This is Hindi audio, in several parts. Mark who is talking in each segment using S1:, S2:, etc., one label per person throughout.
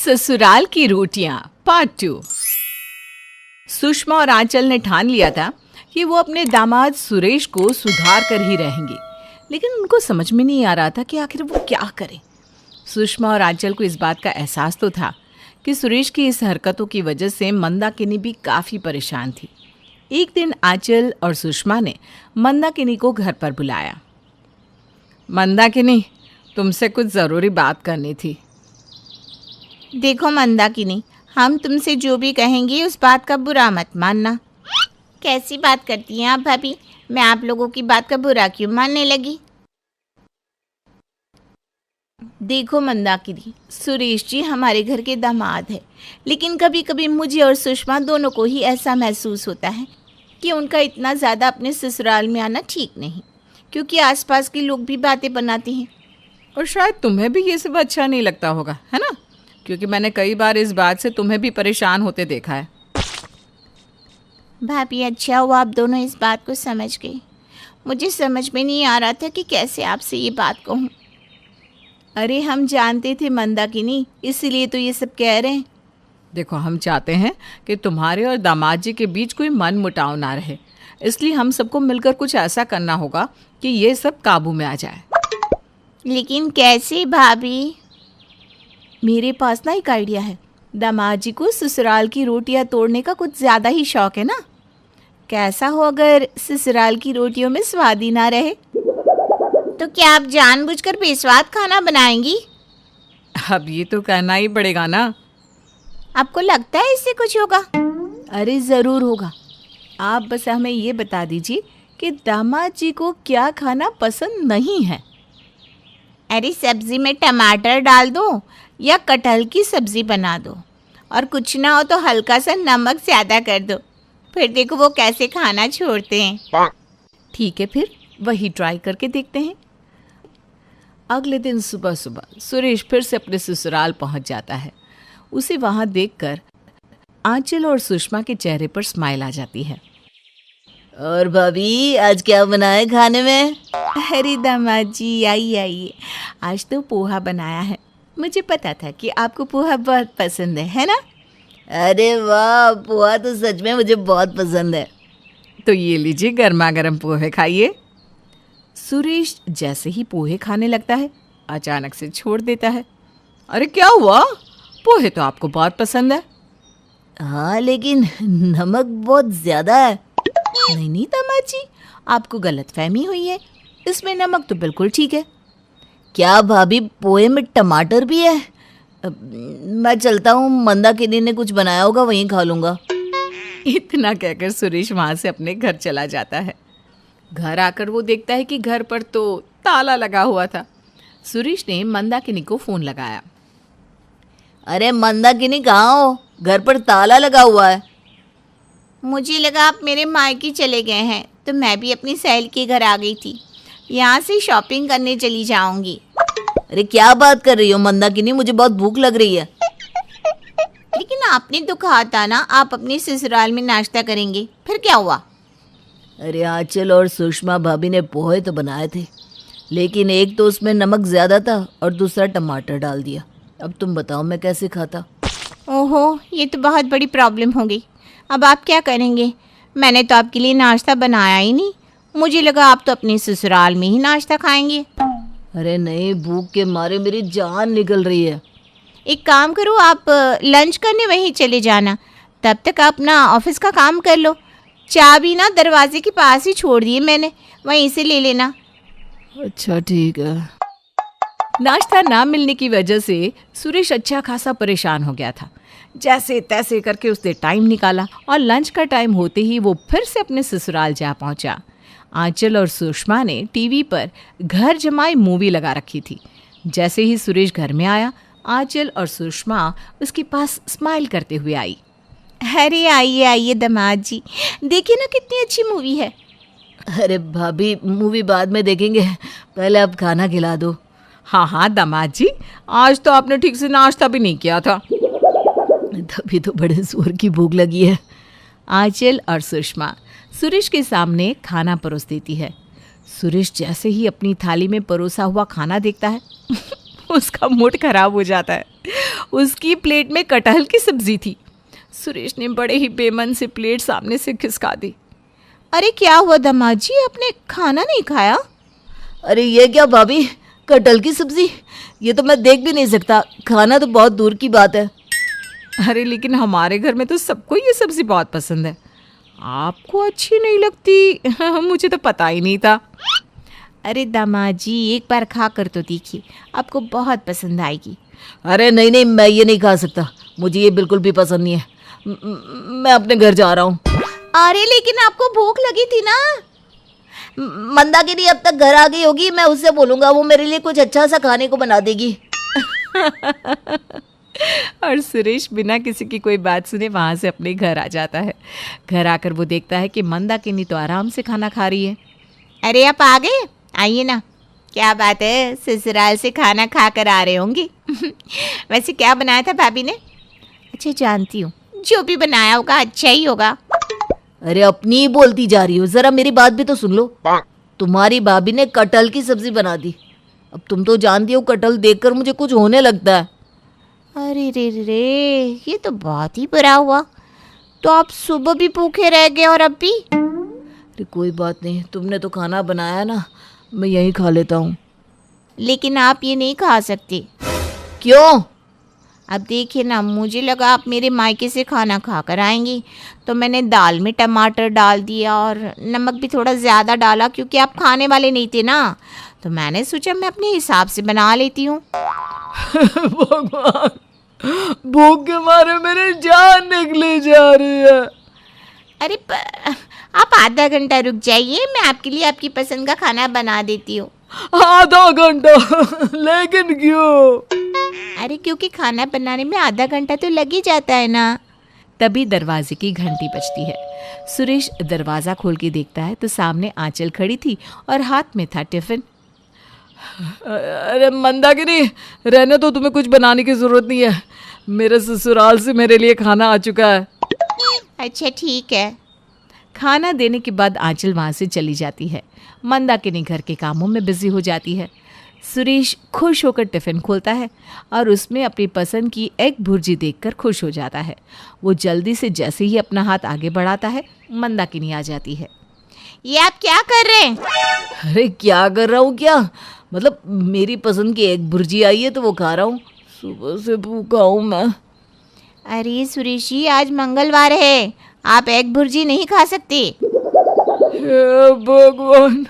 S1: ससुराल की रोटियां पार्ट 2। सुषमा और आंचल ने ठान लिया था कि वो अपने दामाद सुरेश को सुधार कर ही रहेंगे, लेकिन उनको समझ में नहीं आ रहा था कि आखिर वो क्या करें। सुषमा और आंचल को इस बात का एहसास तो था कि सुरेश की इस हरकतों की वजह से मंदाकिनी भी काफ़ी परेशान थी। एक दिन आंचल और सुषमा ने मंदाकिनी को घर पर बुलाया। मंदाकिनी, तुमसे कुछ ज़रूरी बात करनी थी।
S2: देखो मंदाकिनी, हम तुमसे जो भी कहेंगे उस बात का बुरा मत मानना। कैसी बात करती हैं आप भाभी? मैं आप लोगों की बात का बुरा क्यों मानने लगी? देखो मंदाकिनी, सुरेश जी हमारे घर के दामाद है, लेकिन कभी कभी मुझे और सुषमा दोनों को ही ऐसा महसूस होता है कि उनका इतना ज़्यादा अपने ससुराल में आना ठीक नहीं, क्योंकि आसपास के लोग भी बातें बनाते हैं।
S1: और शायद तुम्हें भी ये सब अच्छा नहीं लगता होगा, है ना? क्योंकि मैंने कई बार इस बात से तुम्हें भी परेशान होते देखा है।
S2: भाभी, अच्छा हुआ आप दोनों इस बात को समझ गए। मुझे समझ में नहीं आ रहा था कि कैसे आपसे ये बात कहूँ।
S1: अरे हम जानते थे मंदाकिनी, इसीलिए तो ये सब कह रहे हैं। देखो, हम चाहते हैं कि तुम्हारे और दामाद जी के बीच कोई मन मुटाव ना रहे, इसलिए हम सबको मिलकर कुछ ऐसा करना होगा कि ये सब काबू में आ जाए।
S2: लेकिन कैसे भाभी?
S1: मेरे पास ना एक आइडिया है। दामाद जी को ससुराल की रोटियां तोड़ने का कुछ ज़्यादा ही शौक है ना। कैसा हो अगर ससुराल की रोटियों में स्वाद ही ना रहे?
S2: तो क्या आप जानबूझकर बेस्वाद खाना बनाएंगी?
S1: अब ये तो करना ही पड़ेगा ना।
S2: आपको लगता है इससे कुछ होगा?
S1: अरे ज़रूर होगा। आप बस हमें ये बता दीजिए कि दामाद जी को क्या खाना पसंद नहीं है।
S2: अरे सब्जी में टमाटर डाल दो या कटहल की सब्जी बना दो, और कुछ ना हो तो हल्का सा नमक ज़्यादा कर दो, फिर देखो वो कैसे खाना छोड़ते हैं।
S1: ठीक है, फिर वही ट्राई करके देखते हैं। अगले दिन सुबह सुबह सुरेश फिर से अपने ससुराल पहुंच जाता है। उसे वहां देखकर आंचल और सुषमा के चेहरे पर स्माइल आ जाती है।
S3: और भाभी, आज क्या बना है खाने में?
S1: अरे दामाद जी, आइए आइए, आज तो पोहा बनाया है। मुझे पता था कि आपको पोहा बहुत पसंद है ना?
S3: अरे वाह, पोहा तो सच में मुझे बहुत पसंद है।
S1: तो ये लीजिए, गर्मा गर्म पोहे खाइए। सुरेश जैसे ही पोहे खाने लगता है, अचानक से छोड़ देता है। अरे क्या हुआ? पोहे तो आपको बहुत पसंद है।
S3: हाँ, लेकिन नमक बहुत ज़्यादा है।
S1: नहीं नहीं दामाद जी, आपको गलतफहमी हुई है। इसमें नमक तो बिल्कुल ठीक है।
S3: क्या भाभी, पोहे में टमाटर भी है? मैं चलता हूँ, मंदाकिनी ने कुछ बनाया होगा, वहीं खा लूँगा।
S1: इतना कहकर सुरेश वहाँ से अपने घर चला जाता है। घर आकर वो देखता है कि घर पर तो ताला लगा हुआ था। सुरेश ने मंदाकिनी को फ़ोन लगाया।
S3: अरे मंदाकिनी, कहाँ हो? घर पर ताला लगा हुआ है।
S2: मुझे लगा आप मेरे मायके चले गए हैं, तो मैं भी अपनी सहेली के घर आ गई थी। यहाँ से शॉपिंग करने चली जाऊंगी।
S3: अरे क्या बात कर रही हो मंदाकिनी, मुझे बहुत भूख लग रही है।
S2: लेकिन आपने तो कहा था ना आप अपने ससुराल में नाश्ता करेंगे, फिर क्या हुआ?
S3: अरे आंचल और सुषमा भाभी ने पोहे तो बनाए थे, लेकिन एक तो उसमें नमक ज़्यादा था और दूसरा टमाटर डाल दिया। अब तुम बताओ मैं कैसे खाता?
S2: ओहो, ये तो बहुत बड़ी प्रॉब्लम हो गई। अब आप क्या करेंगे? मैंने तो आपके लिए नाश्ता बनाया ही नहीं। मुझे लगा आप तो अपने ससुराल में ही नाश्ता खाएंगे।
S3: अरे नहीं, भूख के मारे मेरी जान निकल रही है।
S2: एक काम करो, आप लंच करने वहीं चले जाना। तब तक आप अपना ऑफिस का काम कर लो। चाबी ना दरवाजे के पास ही छोड़ दी है मैंने, वहीं से ले लेना।
S3: अच्छा ठीक है।
S1: नाश्ता ना मिलने की वजह से सुरेश अच्छा खासा परेशान हो गया था। जैसे तैसे करके उसने टाइम निकाला और लंच का टाइम होते ही वो फिर से अपने ससुराल जा पहुंचा। आंचल और सुषमा ने टीवी पर घर जमाई मूवी लगा रखी थी। जैसे ही सुरेश घर में आया, आंचल और सुषमा उसके पास स्माइल करते हुए आई।
S2: अरे आइए आइए दामाद जी, देखिए ना कितनी अच्छी मूवी है।
S3: अरे भाभी, मूवी बाद में देखेंगे, पहले आप खाना खिला दो।
S1: हाँ हाँ दामाद जी, आज तो आपने ठीक से नाश्ता भी नहीं किया था।
S3: तभी तो बड़े जोर की भूख लगी है।
S1: आंचल और सुषमा सुरेश के सामने खाना परोस देती है। सुरेश जैसे ही अपनी थाली में परोसा हुआ खाना देखता है उसका मूड खराब हो जाता है उसकी प्लेट में कटहल की सब्जी थी। सुरेश ने बड़े ही बेमन से प्लेट सामने से खिसका दी।
S2: अरे क्या हुआ दामाद जी, आपने खाना नहीं खाया?
S3: अरे ये क्या भाभी, कटहल की सब्जी? ये तो मैं देख भी नहीं सकता, खाना तो बहुत दूर की बात है।
S1: अरे लेकिन हमारे घर में तो सबको ये सब्जी बहुत पसंद है, आपको अच्छी नहीं लगती? मुझे तो पता ही नहीं था।
S2: अरे दामाद जी, एक बार खा कर तो देखिए, आपको बहुत पसंद आएगी।
S3: अरे नहीं नहीं, मैं ये नहीं खा सकता, मुझे ये बिल्कुल भी पसंद नहीं है। मैं अपने घर जा रहा हूँ।
S2: अरे लेकिन आपको भूख लगी थी ना।
S3: मंदाकिनी अब तक घर आ गई होगी, मैं उससे बोलूँगा, वो मेरे लिए कुछ अच्छा सा खाने को बना देगी।
S1: और सुरेश बिना किसी की कोई बात सुने वहाँ से अपने घर आ जाता है। घर आकर वो देखता है कि मंदाकिनी तो आराम से खाना खा रही है।
S2: अरे आप आ गए, आइए ना। क्या बात है, ससुराल से खाना खा कर आ रहे होंगे। वैसे क्या बनाया था भाभी ने? अच्छा जानती हूँ, जो भी बनाया होगा अच्छा ही होगा।
S3: अरे अपनी ही बोलती जा रही हो, जरा मेरी बात भी तो सुन लो। तुम्हारी भाभी ने कटहल की सब्जी बना दी। अब तुम तो जानती हो कटहल देखकर मुझे कुछ होने लगता है।
S2: अरे रे, ये तो बहुत ही बुरा हुआ। तो आप सुबह भी भूखे रह गए और अब भी?
S3: अरे कोई बात नहीं, तुमने तो खाना बनाया ना, मैं यहीं खा लेता हूँ।
S2: लेकिन आप ये नहीं खा सकते।
S3: क्यों?
S2: अब देखिए ना, मुझे लगा आप मेरे मायके से खाना खा कर आएंगी, तो मैंने दाल में टमाटर डाल दिया और नमक भी थोड़ा ज़्यादा डाला, क्योंकि आप खाने वाले नहीं थे ना, तो मैंने सोचा मैं अपने हिसाब से बना लेती हूँ।
S3: भगवान, भूख के मारे मेरी जान निकली जा रही है।
S2: अरे आप आधा घंटा रुक जाइए, मैं आपके लिए आपकी पसंद का खाना बना देती हूँ।
S3: आधा घंटा? लेकिन क्यों?
S2: अरे क्योंकि खाना बनाने में आधा घंटा तो लग ही जाता है ना।
S1: तभी दरवाजे की घंटी बजती है। सुरेश दरवाज़ा खोल के देखता है तो सामने आंचल खड़ी थी और हाथ में था टिफ़िन।
S3: अरे मंदाकिनी, रहने तो, तुम्हें कुछ बनाने की ज़रूरत नहीं है, मेरे ससुराल से मेरे लिए खाना आ चुका है।
S2: अच्छा ठीक है।
S1: खाना देने के बाद आंचल वहाँ से चली जाती है। मंदाकिनी घर के कामों में बिजी हो जाती है। सुरेश खुश होकर टिफ़िन खोलता है और उसमें अपनी पसंद की एग भुर्जी देखकर खुश हो जाता है। वो जल्दी से जैसे ही अपना हाथ आगे बढ़ाता है, मंदाकिनी आ जाती है।
S2: ये आप क्या कर रहे हैं?
S3: अरे क्या कर रहा हूँ क्या? मतलब मेरी पसंद की एग भुर्जी आई है तो वो खा रहा हूँ, सुबह से भूखा हूँ मैं।
S2: अरे सुरेश जी, आज मंगलवार है, आप एग भुर्जी नहीं खा सकते।
S3: हे भगवान,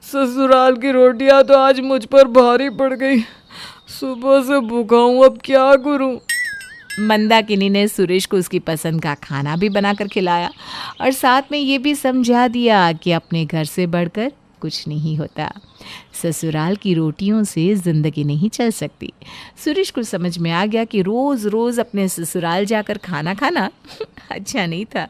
S3: ससुराल की रोटियां तो आज मुझ पर भारी पड़ गई, सुबह से भूखा हूँ, अब क्या करूँ?
S1: मंदाकिनी ने सुरेश को उसकी पसंद का खाना भी बनाकर खिलाया और साथ में ये भी समझा दिया कि अपने घर से बढ़कर कुछ नहीं होता। ससुराल की रोटियों से ज़िंदगी नहीं चल सकती। सुरेश को समझ में आ गया कि रोज़ रोज़ अपने ससुराल जाकर खाना खाना अच्छा नहीं था।